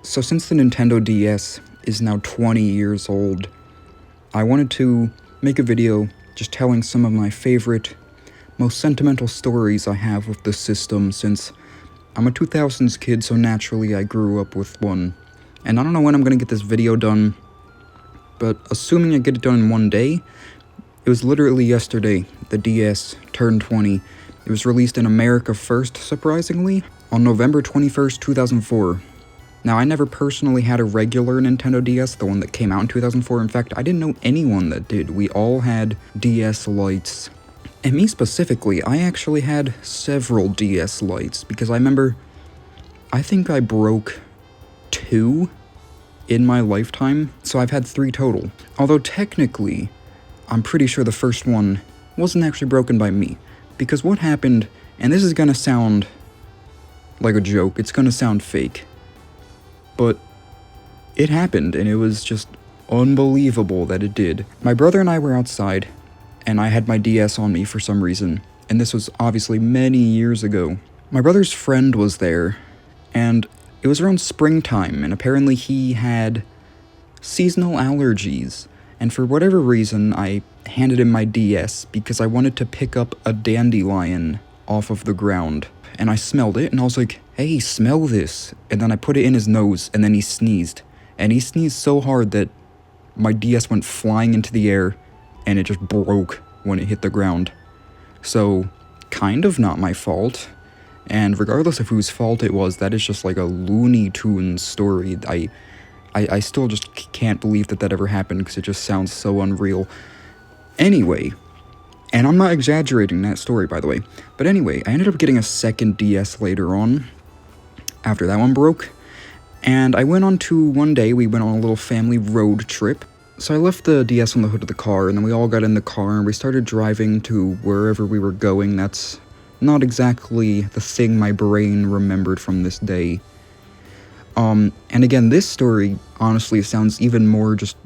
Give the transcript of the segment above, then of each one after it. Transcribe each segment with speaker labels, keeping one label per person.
Speaker 1: So since the Nintendo DS is now 20 years old, I wanted to make a video just telling some of my favorite, most sentimental stories I have with the system, since I'm a 2000s kid, so naturally I grew up with one. And I don't know when I'm gonna get this video done, but assuming I get it done in one day, it was literally yesterday the DS turned 20. It was released in America first, surprisingly, on November 21st, 2004. Now, I never personally had a regular Nintendo DS, the one that came out in 2004. In fact, I didn't know anyone that did. We all had DS Lites. And me specifically, I actually had several DS Lites, because I remember, I think I broke 2 in my lifetime, so I've had 3 total. Although technically, I'm pretty sure the first one wasn't actually broken by me. Because what happened, and this is gonna sound like a joke, it's gonna sound fake, but it happened, and it was just unbelievable that it did. My brother and I were outside, and I had my DS on me for some reason, and this was obviously many years ago. My brother's friend was there, and it was around springtime, and apparently he had seasonal allergies, and for whatever reason, I handed him my DS because I wanted to pick up a dandelion off of the ground. And I smelled it, and I was like, hey, smell this. And then I put it in his nose, and then he sneezed. And he sneezed so hard that my DS went flying into the air, and it just broke when it hit the ground. So, kind of not my fault. And regardless of whose fault it was, that is just like a Looney Tunes story. I still just can't believe that ever happened, because it just sounds so unreal. Anyway, and I'm not exaggerating that story, by the way, but anyway, I ended up getting a second DS later on, after that one broke, and I went on to, one day, we went on a little family road trip. So I left the DS on the hood of the car, and then we all got in the car, and we started driving to wherever we were going. That's not exactly the thing my brain remembered from this day. And again, this story, honestly, sounds even more just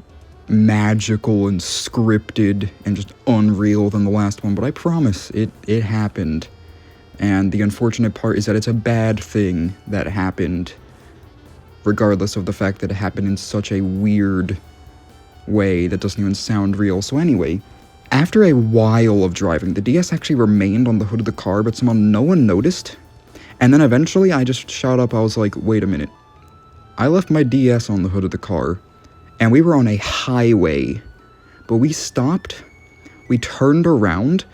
Speaker 1: magical and scripted and just unreal than the last one, but I promise, it happened. And the unfortunate part is that it's a bad thing that happened, regardless of the fact that it happened in such a weird way that doesn't even sound real. So anyway, after a while of driving, the DS actually remained on the hood of the car, but somehow no one noticed. And then eventually I just shot up, I was like, wait a minute. I left my DS on the hood of the car, and we were on a highway, but we stopped, we turned around,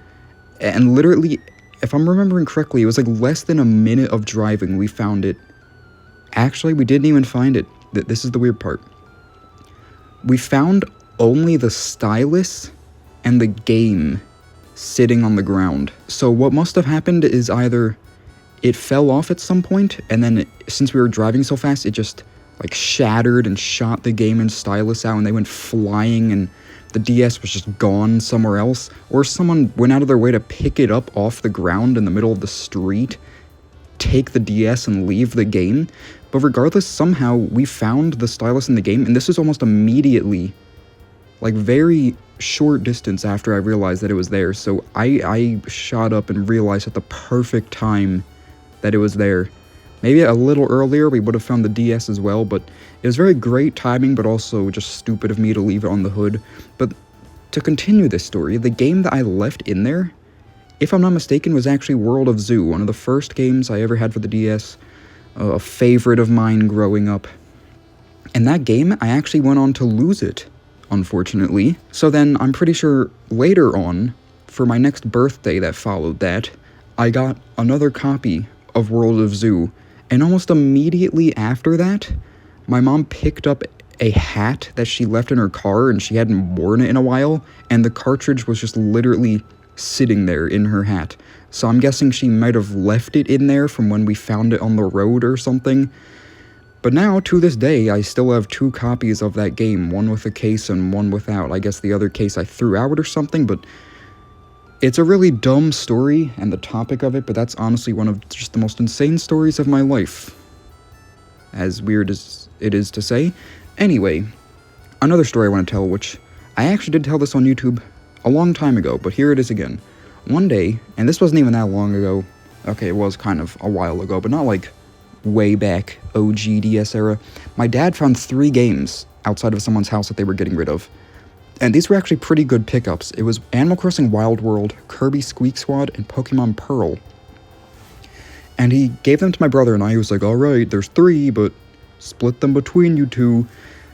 Speaker 1: and literally, if I'm remembering correctly, it was like less than a minute of driving, we found it. Actually, we didn't even find it. This is the weird part. We found only the stylus and the game sitting on the ground. So what must have happened is either it fell off at some point, and then since we were driving so fast, it just like shattered and shot the game and stylus out, and they went flying, and the DS was just gone somewhere else, or someone went out of their way to pick it up off the ground in the middle of the street, take the DS and leave the game. But regardless, somehow we found the stylus in the game, and this was almost immediately, like very short distance after I realized that it was there. So I shot up and realized at the perfect time that it was there. Maybe a little earlier we would have found the DS as well, but it was very great timing, but also just stupid of me to leave it on the hood. But to continue this story, the game that I left in there, if I'm not mistaken, was actually World of Zoo, one of the first games I ever had for the DS, a favorite of mine growing up. And that game, I actually went on to lose it, unfortunately. So then, I'm pretty sure later on, for my next birthday that followed that, I got another copy of World of Zoo, and almost immediately after that, my mom picked up a hat that she left in her car, and she hadn't worn it in a while, and the cartridge was just literally sitting there in her hat. So I'm guessing she might have left it in there from when we found it on the road or something. But now, to this day, I still have 2 copies of that game, one with a case and one without. I guess the other case I threw out or something, but it's a really dumb story, and the topic of it, but that's honestly one of just the most insane stories of my life. As weird as it is to say. Anyway, another story I want to tell, which I actually did tell this on YouTube a long time ago, but here it is again. One day, and this wasn't even that long ago, okay, it was kind of a while ago, but not like way back, OG DS era, my dad found 3 games outside of someone's house that they were getting rid of. And these were actually pretty good pickups. It was Animal Crossing Wild World, Kirby Squeak Squad, and Pokemon Pearl. And he gave them to my brother and I. He was like, alright, there's 3, but split them between you 2.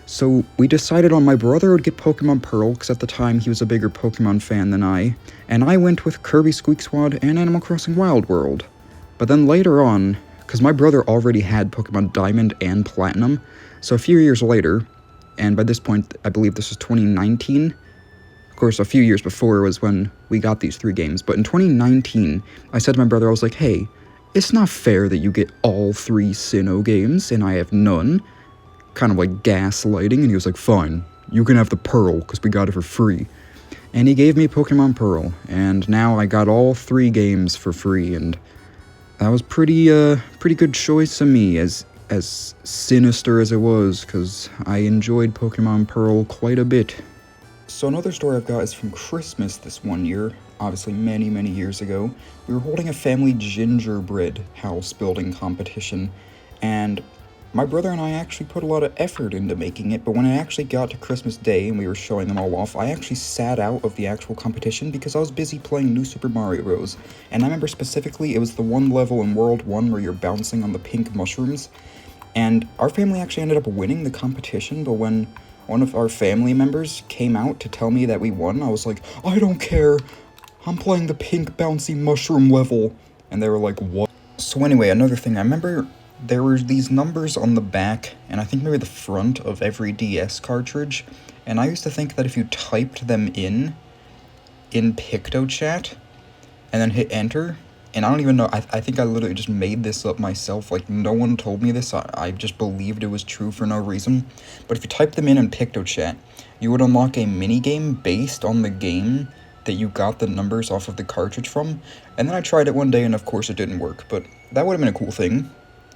Speaker 1: So we decided on my brother would get Pokemon Pearl, because at the time he was a bigger Pokemon fan than I, and I went with Kirby Squeak Squad and Animal Crossing Wild World. But then later on, because my brother already had Pokemon Diamond and Platinum, so a few years later, and by this point I believe this was 2019, of course a few years before was when we got these 3 games, but in 2019, I said to my brother, I was like, hey, it's not fair that you get all 3 Sinnoh games and I have none. Kind of like gaslighting, and he was like, fine, you can have the Pearl, because we got it for free. And he gave me Pokemon Pearl, and now I got all 3 games for free, and that was pretty good choice of me, as sinister as it was, because I enjoyed Pokemon Pearl quite a bit. So another story I've got is from Christmas this one year, obviously many years ago. We were holding a family gingerbread house building competition, and my brother and I actually put a lot of effort into making it, but when it actually got to Christmas Day and we were showing them all off, I actually sat out of the actual competition because I was busy playing New Super Mario Bros. And I remember specifically it was the one level in World 1 where you're bouncing on the pink mushrooms, and our family actually ended up winning the competition, but when one of our family members came out to tell me that we won, I was like, I don't care, I'm playing the pink bouncy mushroom level. And they were like, what? So anyway, another thing, I remember there were these numbers on the back, and I think maybe the front of every DS cartridge, and I used to think that if you typed them in PictoChat, and then hit enter, and I don't even know, I think I literally just made this up myself, like, no one told me this, I just believed it was true for no reason, but if you typed them in PictoChat, you would unlock a minigame based on the game that you got the numbers off of the cartridge from, and then I tried it one day, and of course it didn't work, but that would have been a cool thing.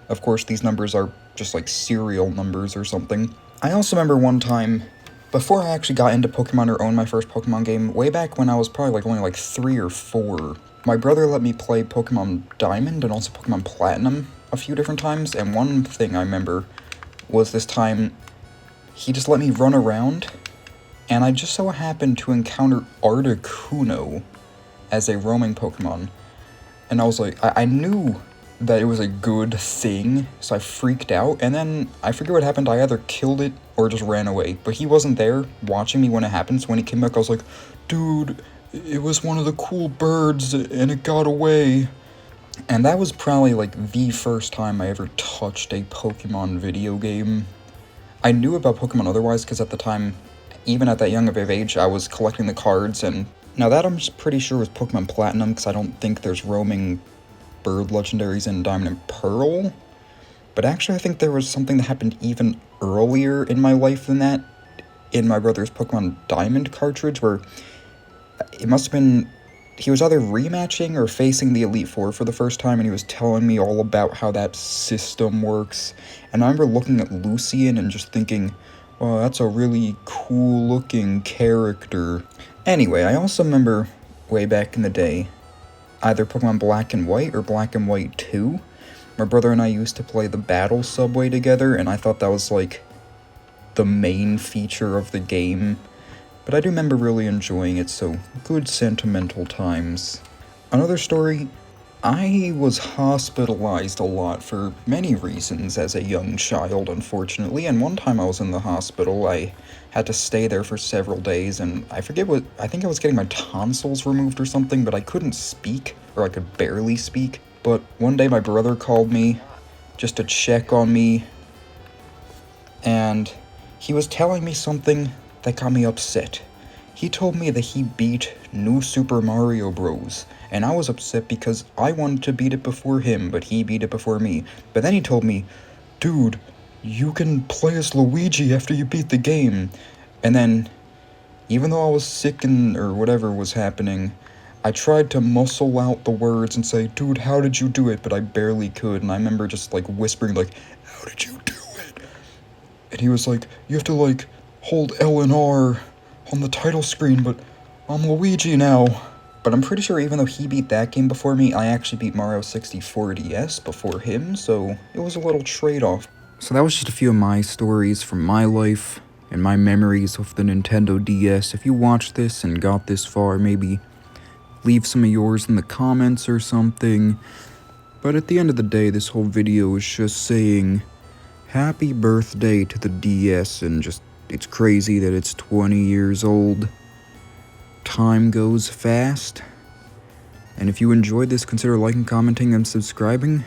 Speaker 1: Of course, these numbers are just like serial numbers or something. I also remember one time, before I actually got into Pokemon or owned my first Pokemon game, way back when I was probably only like 3 or 4, my brother let me play Pokemon Diamond and also Pokemon Platinum a few different times, and one thing I remember was this time he just let me run around, and I just so happened to encounter Articuno as a roaming Pokemon, and I was like, I knew that it was a good thing, so I freaked out, and then I forget what happened, I either killed it or just ran away, but he wasn't there watching me when it happened, so when he came back I was like, dude, it was one of the cool birds, and it got away. And that was probably like the first time I ever touched a Pokemon video game. I knew about Pokemon otherwise, because at the time, even at that young of age, I was collecting the cards, and now that I'm just pretty sure was Pokemon Platinum, because I don't think there's roaming bird legendaries in Diamond and Pearl, but actually I think there was something that happened even earlier in my life than that, in my brother's Pokemon Diamond cartridge, where it must have been, he was either rematching or facing the Elite Four for the first time, and he was telling me all about how that system works, and I remember looking at Lucian and just thinking, well, that's a really cool looking character. Anyway, I also remember way back in the day, either Pokemon Black and White or Black and White 2. My brother and I used to play the Battle Subway together, and I thought that was like the main feature of the game. But I do remember really enjoying it, so good sentimental times. Another story, I was hospitalized a lot for many reasons as a young child, unfortunately, and one time I was in the hospital, I had to stay there for several days, and I think I was getting my tonsils removed or something, but I couldn't speak, or I could barely speak. But one day my brother called me just to check on me, and he was telling me something that got me upset. He told me that he beat New Super Mario Bros., and I was upset because I wanted to beat it before him, but he beat it before me. But then he told me, dude, you can play as Luigi after you beat the game. And then, even though I was sick or whatever was happening, I tried to muscle out the words and say, dude, how did you do it? But I barely could, and I remember just, whispering, how did you do it? And he was like, you have to, hold L and R on the title screen, but I'm Luigi now. But I'm pretty sure even though he beat that game before me, I actually beat Mario 64 DS before him, so it was a little trade-off. So that was just a few of my stories from my life and my memories of the Nintendo DS. If you watched this and got this far, maybe leave some of yours in the comments or something. But at the end of the day, this whole video is just saying happy birthday to the DS, and just, it's crazy that it's 20 years old. Time goes fast. And if you enjoyed this, consider liking, commenting, and subscribing.